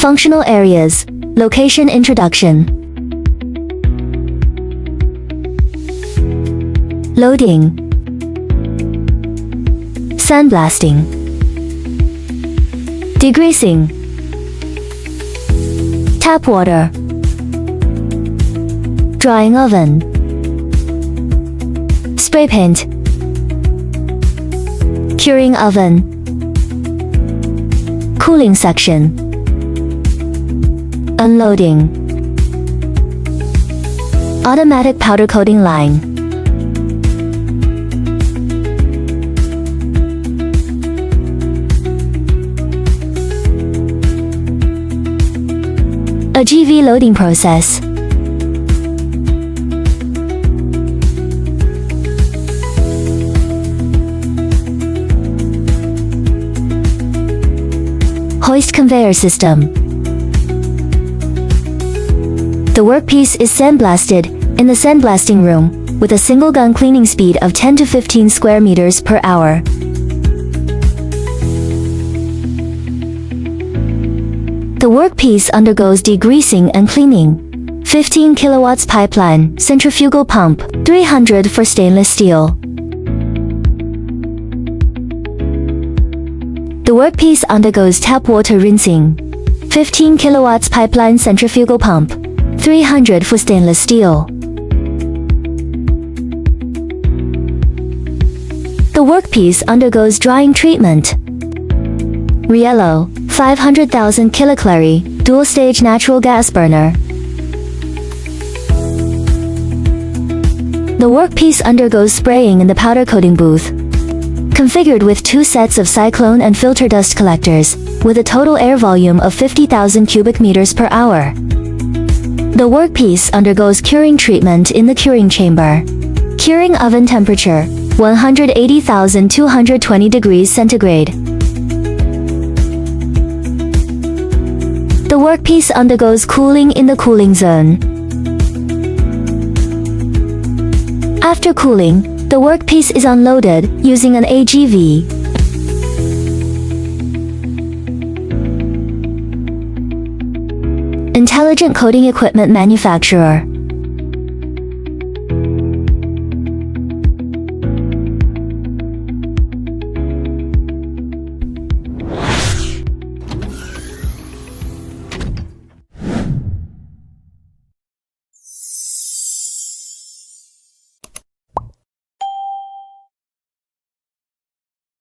Functional areas. Location introduction. Loading. Sandblasting. Degreasing. Tap water. Drying oven. Spray paint. Curing oven. Cooling section. Unloading. Automatic powder coating line. A GV loading process. Hoist conveyor system. The workpiece is sandblasted in the sandblasting room with a single gun cleaning speed of 10 to 15 square meters per hour. The workpiece undergoes degreasing and cleaning. 15 kilowatts pipeline, centrifugal pump, 300 for stainless steel. The workpiece undergoes tap water rinsing. 15 kilowatts pipeline, centrifugal pump, 300 for stainless steel. The workpiece undergoes drying treatment. Riello, 500,000 kilocalorie, dual-stage natural gas burner. The workpiece undergoes spraying in the powder coating booth. Configured with 2 sets of cyclone and filter dust collectors, with a total air volume of 50,000 cubic meters per hour. The workpiece undergoes curing treatment in the curing chamber. Curing oven temperature, 180,220 degrees centigrade. The workpiece undergoes cooling in the cooling zone. After cooling, the workpiece is unloaded using an AGV. Intelligent coating equipment manufacturer.